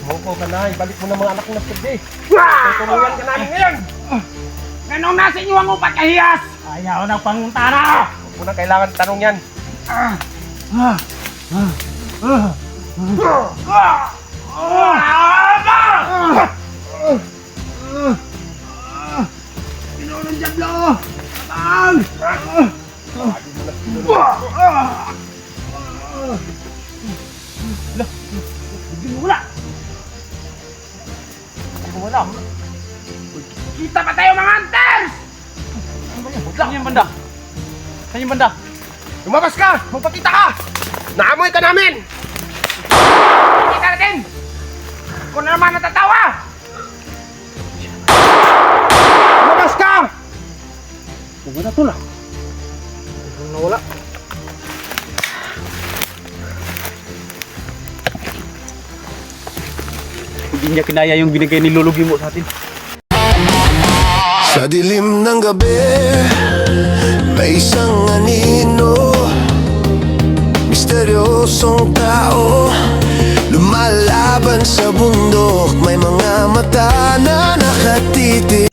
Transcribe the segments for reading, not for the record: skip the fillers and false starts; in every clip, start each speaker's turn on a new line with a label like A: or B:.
A: Opo, kanay. Balik mo na mga anak na sige. Tutulungan ka namin ngayon.
B: Ganong nasa inyo ang upat kahiyas? Ayaw ng pangtara!
A: Huwag mo na kailangan tanong yan.
B: Pinoy ng Diablo! Abang! Wala!
A: Wala.
B: Kita pa tayo mga hunters!
A: Saan yung banda? Saan yung banda? Lumabas ka! Magpakita ka! Naamoy ka namin!
B: Kita natin! Kung na naman natatawa!
A: Lumabas ka! Wala to lang. Wala.
C: Hindi niya kinaya yung binigay ni Lolo Gimo sa atin.
D: Sa dilim ng gabi, may isang anino, misteryosong tao, lumalaban sa bundok. May mga mata na nakatitig.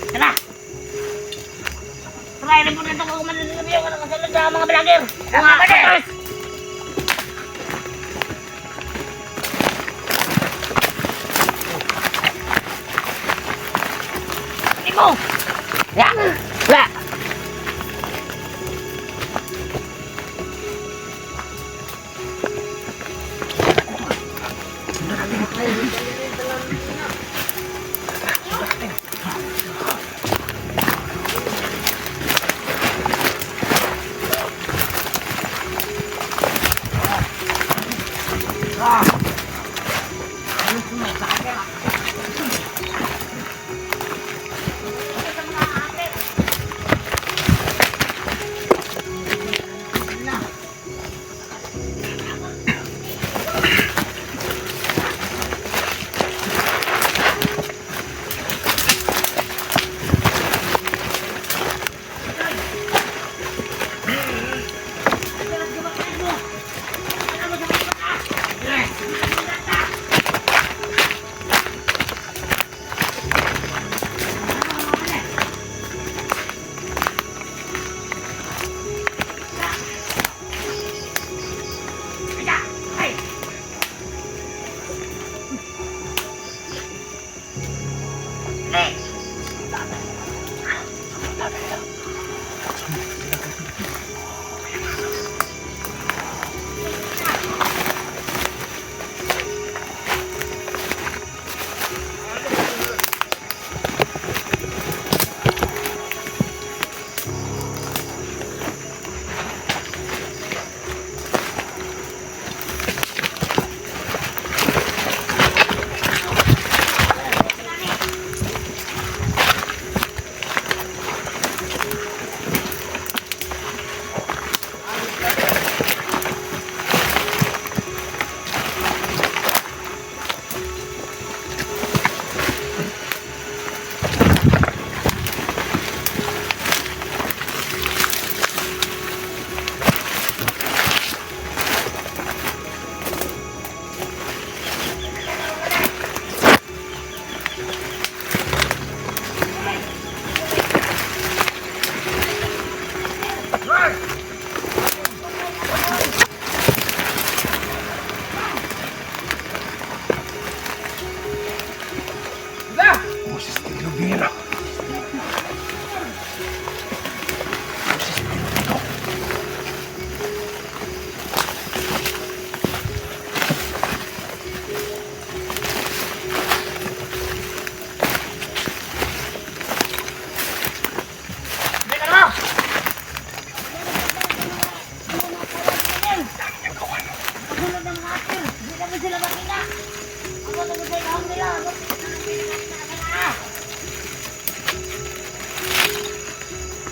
B: Tara! Try na po nito kung mananilibiyo ka ng kasalad sa mga vlogger! Mga hunters! Iko! Ya! La!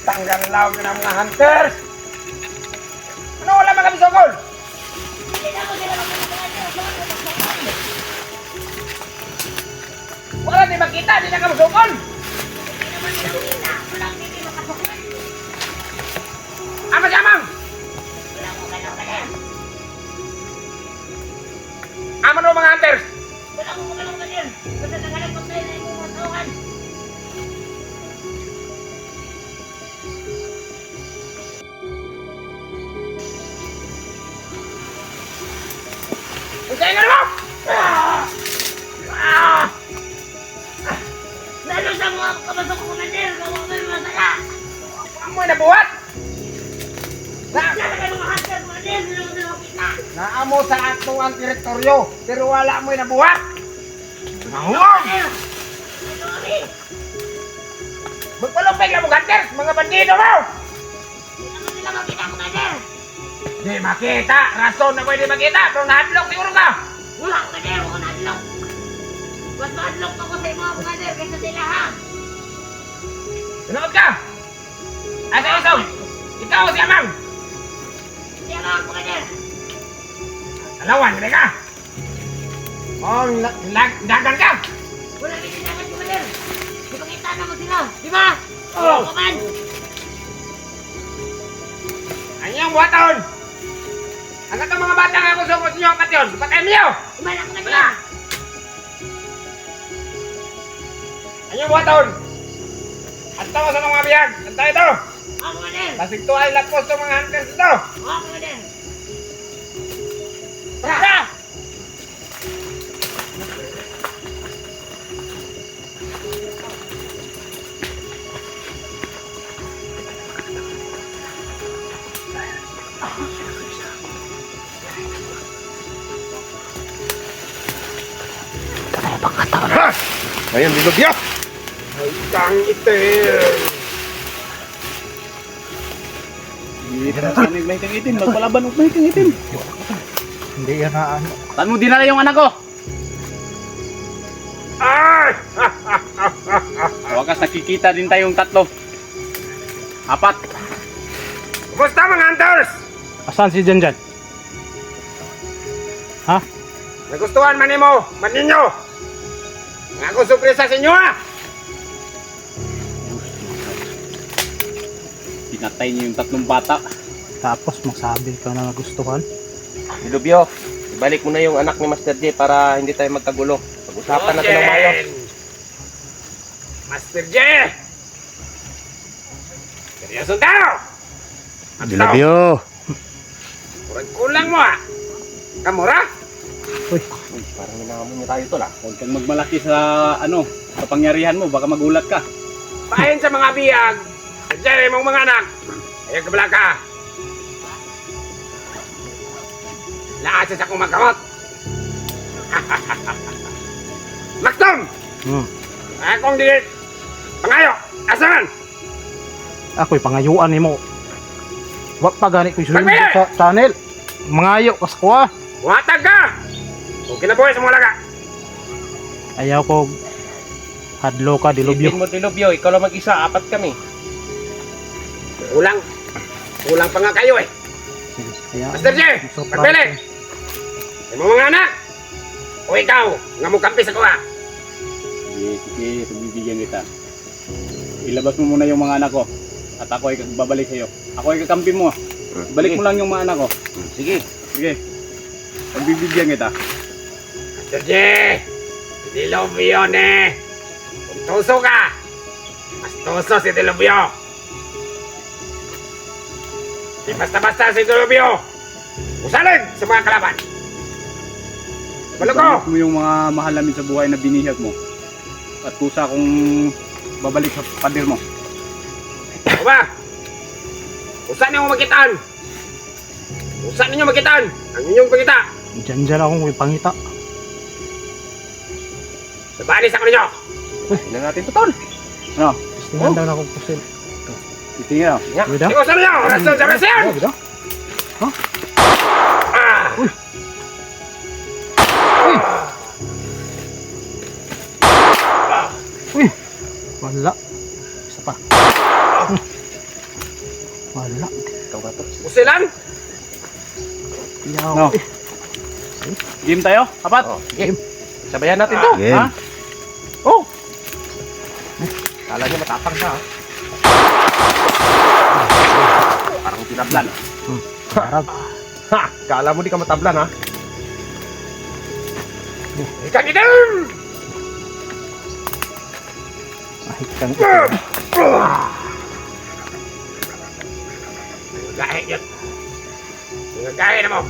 B: Tanggal law ka ng mga hunters! Ano wala mga kami sokol? Wala di makita, di na kami sokol!
A: man o mga hunters?
B: Wala ko mga Commander. Basta nagalagpag tayo na yung mga tauhan.
A: Usayin ka naman!
B: Lalo sa mga kapasok ko, Commander. Gawa ko yung masaya.
A: Ang mo nabuhat!
B: Talaga mga hunter, Commander. Hindi naman nila makita.
A: Naamo sa atong ang teritoryo, pero wala mo nabuhat! Nahuwag!
B: Commander! Ito kami.
A: Magpalumpay ka mo hunters, mga bandido mo!
B: Hindi naman nila makita, Commander.
A: Di makita, rason na pwede makita, pero nahadlok siguro ka!
B: Wala, Commander. Huwag ko na-unlock. Mas ma-unlock ako sa mga Commander kaysa sila, ha?
A: Sunod ka! Asa Isong, ikaw si Amang!
B: Hindi ako, Commander.
A: Alawan, hindi ka! Oh, dagan ka!
B: Wala kailangan, Commander. Di makita naman sila. Di ba?
A: Oo.
B: Kuman.
A: Anyang buhaton! Ang katong mga bata nga gusto ko sinyo ang patyon, patay niyo!
B: Kuman ako na sila.
A: Anyang buhaton! Anto ko sa mga biyag, anto ito!
B: Ako, Commander.
A: Basig to ay lakos ng mga hunters ito!
B: Ako, Commander.
A: Tara! Ayun, dilubya! Ay, kang itim!
C: Hindi na sanig may kang itim. Magpalaban og may kang itim.
A: Hindi yan na ano.
C: Saan mo dinala yung anak ko?
A: Ay!
C: Sa wakas nakikita din tayong tatlo. Apat.
A: Kumusta mga hunters?
E: Asan si Janjan? Ha?
A: Nagustuhan man ninyo! Nga ako surpresa sa inyo ha!
C: Pinatay niyo yung tatlong bata.
E: Tapos magsabi ka na nagustuhan.
F: Dilubyo, ibalik mo na yung anak ni Master J para hindi tayo magkagulo. Pag-usapan natin ng maayos.
A: Master J! Seryoso tayo!
E: Dilabyo!
A: Kulang mo ha! Kamura?
F: Uy, parang minamon niya tayo to lah.
C: Huwag kang magmalaki sa sa pangyarihan mo. Baka magulat ka.
A: Pahin sa mga biyag! Sadya mong mga anak! Ayaw kabala ka! Lahat sa akong magkamot! Maktom! Akong digit! Pangayo! Asan?
E: Ako'y pangayuan ni mo. Wag pa gani ko'y sunod
A: Pagpili!
E: sa channel. Mangayo kas ko ah.
A: Buhatag ka! Huwag kinabuhay sa mga laga!
E: Ayaw ko hadlo ka dilubyo.
F: Silipin mo Dilubyo, ikaw lang mag-isa, apat kami.
A: Kulang! Kulang pa nga kayo eh!
E: Kaya,
A: Master J! Pagpili! Ay mo mga anak! O ikaw, nga mo kampi sa kuha!
C: Sige, pagbibigyan kita. Ilabas mo muna yung mga anak ko. At ako ay babalik sa'yo. Ako ay kakampi mo. Balik mo lang yung mga anak ko.
F: Sige.
C: Sige. Pagbibigyan kita.
A: Master J! Dilubyo ne! Kung tuso ka! Mas tuso si Dilubyo! Di basta-basta si Dilubyo! Usalin sa mga kalaban! Balo ko!
C: Ibalik mo yung mga mahal namin sa buhay na binihag mo. At kusa kung babalik sa pader mo.
A: O ba? Usan ninyo makitaan! Usan ninyo makitaan! Ang inyong pagkita!
E: Janjan akong may pangita.
A: Sabalis ako ninyo!
F: Tingnan natin to, tol.
C: Ano?
E: Tingnan daw na akong pusil.
C: Titingin.
E: Wida?
A: Ikaw sa ninyo! Oras na sa rasyan!
E: Wida?
A: Ah!
E: Uy! Wala. Isa pa. Wala.
F: Ikaw ba to?
A: Usilan!
E: Yaw.
C: No. Game tayo? Apat?
F: Oh, sige. Sabayan natin to.
C: Ha?
F: Oh! Kala niya matapang ka, ha? Parang tinablan.
E: Harap.
F: Ha! Kala mo di ka matablan, ha?
A: Ikan itim!
E: Mahikang itim.
A: Gahe yan. Gahe na mo.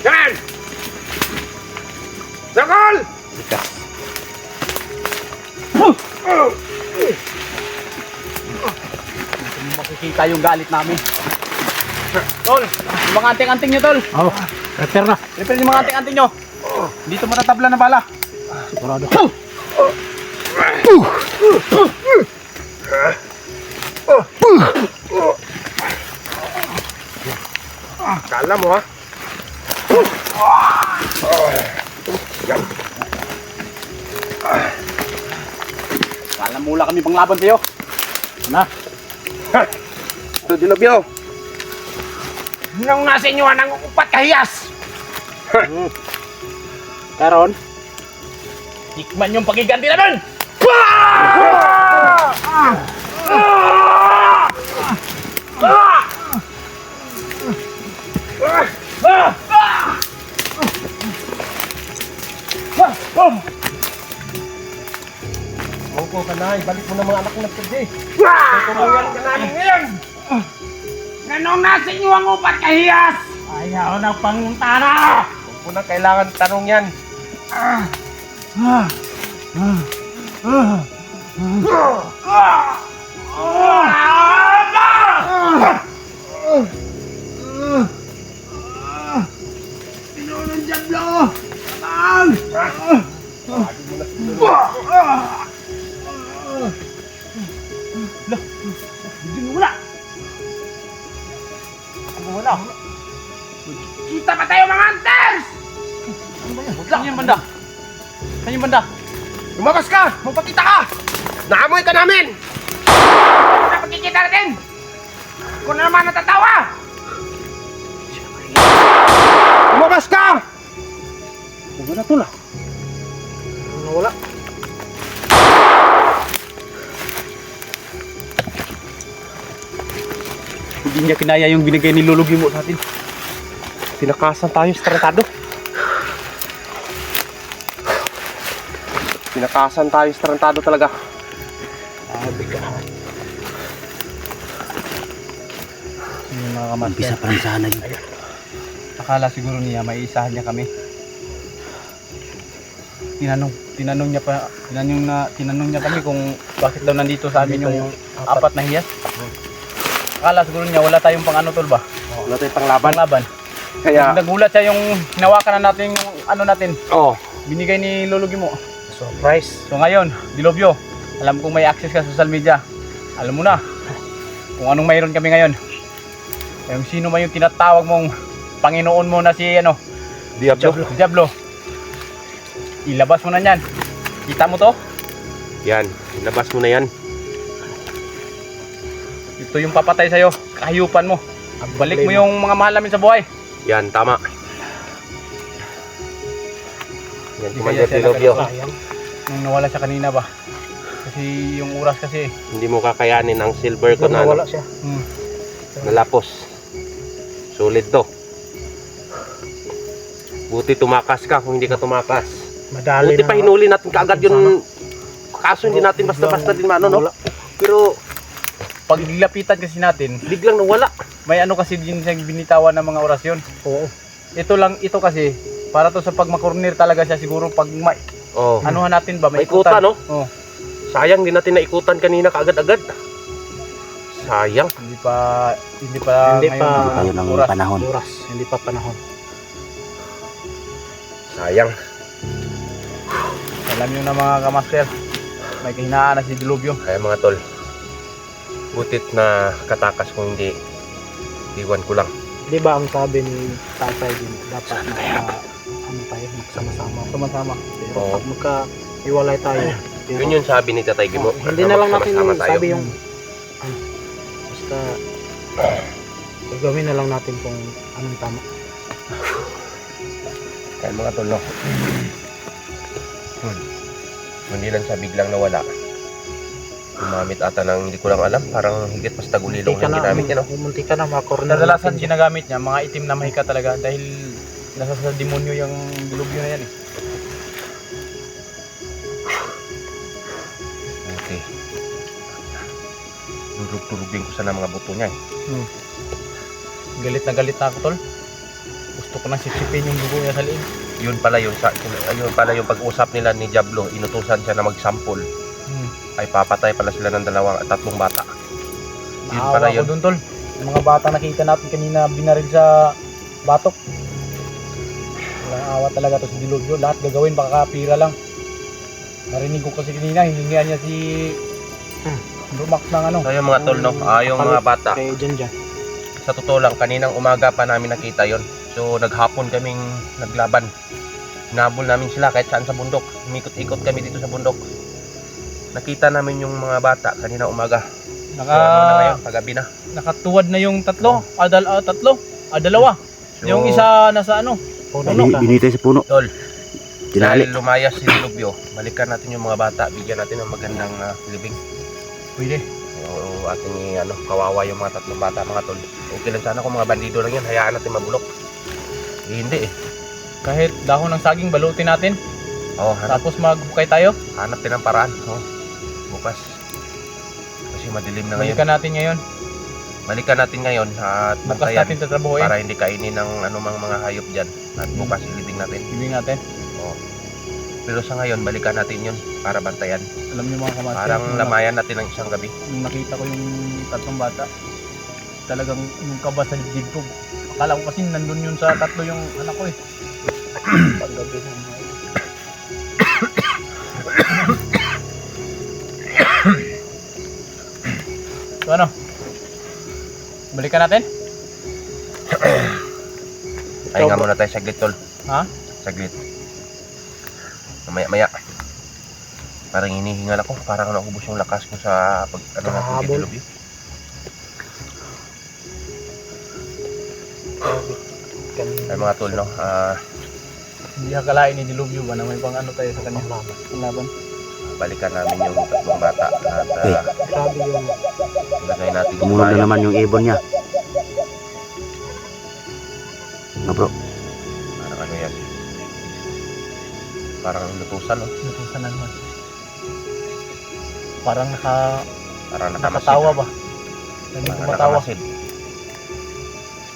A: Yan! Sakol!
E: Likas.
C: Makikita yung galit namin. Tol, yung mga anting-anting nyo, tol.
E: Oh, prepare na.
C: Prepare yung mga anting-anting nyo. Dito matatabla na bala.
E: Sigurado.
A: Kala mo ha?
C: Kala mula kami panglaban sa'yo.
E: Na.
A: Ito, Dilobyo. Nung nasa inyo ang upat kahiyas.
E: Karon.
C: Tikman yung pagiganti namin!
F: Mungko ka na, ibalik mo na mga anak na pwede.
A: Tutulungan ka namin ngayon. Nung nasa inyo ang upat kahiyas. Ayaw na pangtana.
F: Huwag mo na kailangan tanong yan.
A: Sinunong Diablo! Tabang! Wala!
C: Wala.
A: Kita pa tayo mga hunters!
C: Saan yung banda? Saan yung banda?
A: Lumabas ka! Magpakita ka! Naamoy ka namin! Ano na pagkikita natin? Kung na naman natatawa! Lumabas ka!
E: Wala to la. Wala.
C: Hindi niya kinaya yung binigay ni Lulugi mo sa atin.
F: Tinakasan tayo sa tarantado. Tinakasan tayo sa tarantado talaga.
C: Yung mga kamansya.
E: Pa rin sana yun.
C: Akala siguro niya may isahan niya kami. Tinanong niya kami kung bakit daw nandito sa amin yung apat na hiyas. Akala siguro niya wala tayong pang ano tol ba?
F: Wala tayong panglaban.
C: Laban.
F: Kaya,
C: Nagulat siya yung hinawakan na natin yung ano natin.
F: oh,
C: Binigay ni Lulugi mo.
F: surprise.
C: So ngayon, Dilobyo, alam kong may access ka sa social media. Alam mo na kung anong mayroon kami ngayon. Yung sino man yung tinatawag mong Panginoon mo na si ano, Diablo. Ilabas mo na yan. Kita mo to?
F: Yan, ilabas mo na yan.
C: Ito yung papatay sa'yo. Kahayupan mo. Balik mo yung mga mahal namin sa buhay.
F: Yan, tama. Yan,
C: Hindi
F: Commander
C: kaya siya
F: Dilobyo.
C: Nung nawala siya kanina ba? Kasi yung oras kasi.
F: Hindi mo kakayanin ang silver ko na ano,
E: siya.
F: nalapos. Sulit to. Buti tumakas ka kung hindi ka tumakas.
E: Madali
F: Buti pa hinuli natin kaagad yun. Kaso hindi natin basta-basta din maano, no? Pero
C: Pag lapitan kasi natin,
F: biglang nawala.
C: may ano kasi din siyang binitawan ng mga orasyon.
E: Oo.
C: Ito kasi, para to sa pag makorner talaga siya siguro pag
F: Oh,
C: anuhan natin ba?
F: May ikutan, no?
C: Oh,
F: sayang din natin naikutan kanina kaagad-agad. Sayang.
C: hindi pa
E: Hindi
C: ngayon
E: pa
C: yun ang oras.
E: panahon. Oras, hindi pa panahon.
F: Sayang.
C: Alam niyo na mga kamaster, may kahinaan na si Dilobyo.
F: Kaya mga tol, butit na katakas kung hindi iwan ko lang.
E: Di ba ang sabi ni tatay din, dapat ano tayo, magsama-sama.
C: Sama-sama.
E: Pero
F: Oo.
E: pag magka-iwalay tayo, pero,
F: Yun yung sabi ni Tatay Gimo.
E: hindi na lang natin
F: Magsama-sama tayo.
E: sabi yung, basta, gagawin na lang natin kung anong tama.
F: Kaya mga tol, no? Hindi lang sa biglang nawala. Gumamit ata ng hindi ko lang alam. Parang higit mas tagulilong yung ginamit niya, no?
E: Munti ka na, makorner
C: Kadalasan
E: natin.
C: ginagamit niya mga itim na mahika talaga dahil nasa sa demonyo yung dilubyo na yan eh.
F: Okay. Durug-durugin ko sana mga buto niya eh.
C: Galit na ako tol. Gusto ko nang sipsipin yung dugo niya sa liig.
F: Yun pala yun yung pag-usap nila ni Diablo, inutusan siya na mag-sample. Ay papatay pala sila ng tatlong bata. Yun
C: Naawa
F: pala
C: ko
F: yun.
C: dun tol. Yung mga bata nakita natin kanina binaril sa batok. Walang awa talaga to si Dilubyo. Lahat gagawin baka pira lang. Narinig ko kasi kanina hiningian niya si Lumax ng ano.
F: So yung mga tol, no? Yung mga bata.
E: Kaya dyan.
F: Sa totoo lang, kaninang umaga pa namin nakita yon. So naghapon kaming naglaban. Hinabol namin sila kahit saan sa bundok. Umikot-ikot kami dito sa bundok. Nakita namin yung mga bata kaninang umaga. So ano na ngayon, pagabi na.
C: Nakatuwad na yung tatlo. Dalawa.
F: So,
C: Yung isa nasa ano.
E: Binitay sa puno.
F: tol, dahil lumayas si Dilubyo, balikan natin yung mga bata. Bigyan natin ng magandang libing.
C: Pwede.
F: O ating kawawa yung mga tatlong bata, mga tol. Okay lang sana kung mga bandido lang yan, hayaan natin mabulok. Hindi eh.
C: Kahit dahon ng saging balutin natin.
F: Hanap
C: Tapos maghukay tayo.
F: din ang paraan. Bukas. Kasi madilim na ngayon. Balikan natin ngayon at
C: Bukas
F: bantayan
C: natin tatrabuhin.
F: para hindi kainin ng anumang mga hayop dyan. At bukas ilibing natin.
C: Ibig natin.
F: Pero sa ngayon, balikan natin yun para bantayan.
C: Alam niyo mga kamaster.
F: Parang lamayan natin ng isang gabi.
C: Nung nakita ko yung tatlong bata, talagang yung kaba sa dibdib ko. Akala ko kasi nandun yun sa tatlo yung anak ko eh.
E: Paggabi na.
C: So ano? Balikan natin?
F: Ay nga muna tayo saglit, tol.
C: Ha?
F: Saglit. Maya-maya. Parang hinihingal ako. Parang naubos yung lakas ko sa natin
E: Habol.
F: Dilubyo. Ay mga tol, no?
C: Hindi akalain ni Dilubyo ba na may pang ano tayo sa kanya? Panglaban.
F: Balikan namin yung tatlong bata at
E: Grabe yung
F: ilagay natin yung
G: Kumunod na
F: bayan.
G: naman yung ibon niya. No bro,
F: Parang ano yan? Parang lutusan, no?
C: Natusan na naman. Parang
F: Parang
C: nakatawa ba? Hindi
F: Parang
C: kumatawa.
F: nakamasid.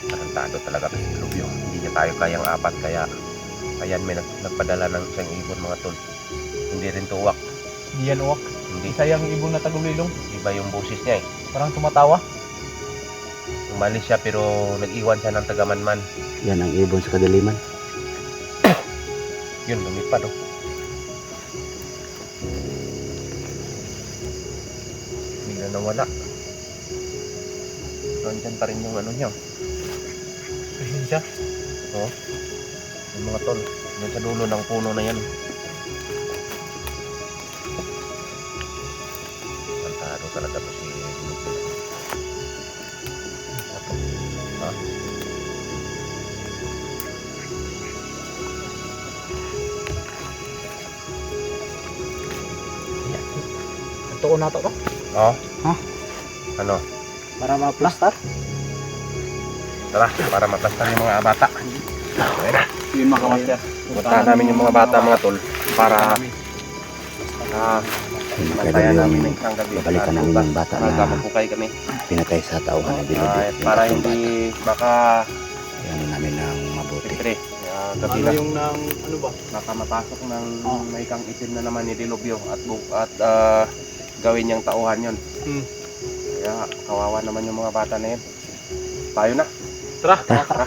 F: Tarantado talaga si Dilubyo. Hindi niya tayo kayang apat kaya ayan may nagpadala ng isang ibon, mga tol. Hindi rin tuwak.
C: Hindi yan uwak.
F: Hindi.
C: Isa yung ibon na tagulilong.
F: Iba yung boses niya eh.
C: Parang tumatawa.
F: Umalis siya pero nag-iwan siya ng tagamanman.
G: yan ang ibon sa kadaliman.
F: Yun, lumipad oh. Bigla nawala. Nandyan pa rin yung ano niya.
C: Pasensya.
F: Yung mga tol. Yan sa dulo ng puno na yan. Tarantado talaga to si Dilubyo. Ha?
E: tuon na to ba?
F: Oh?
E: Ha?
F: Ano?
E: Para ma-plaster.
F: Tara, para maplastan yung mga bata.
C: Yun mga kamaster.
F: Puntahan namin yung mga bata, mga tol. Para bantayan namin ng isang gabi.
G: Babalikan namin yung bata na
F: Magpukay kami.
G: pinatay sa tauhan ng Dilubyo.
F: At para hindi baka
G: Yan namin ng mabuti.
F: siyempre gabi
C: Ano
F: na
C: yung nang ano ba?
F: baka mapasok ng may kang itim na naman ni Dilubyo at gawin niyang tauhan yun. Kaya kawawa naman yung mga bata na yun. Tayo na.
C: Tara.
F: Tara.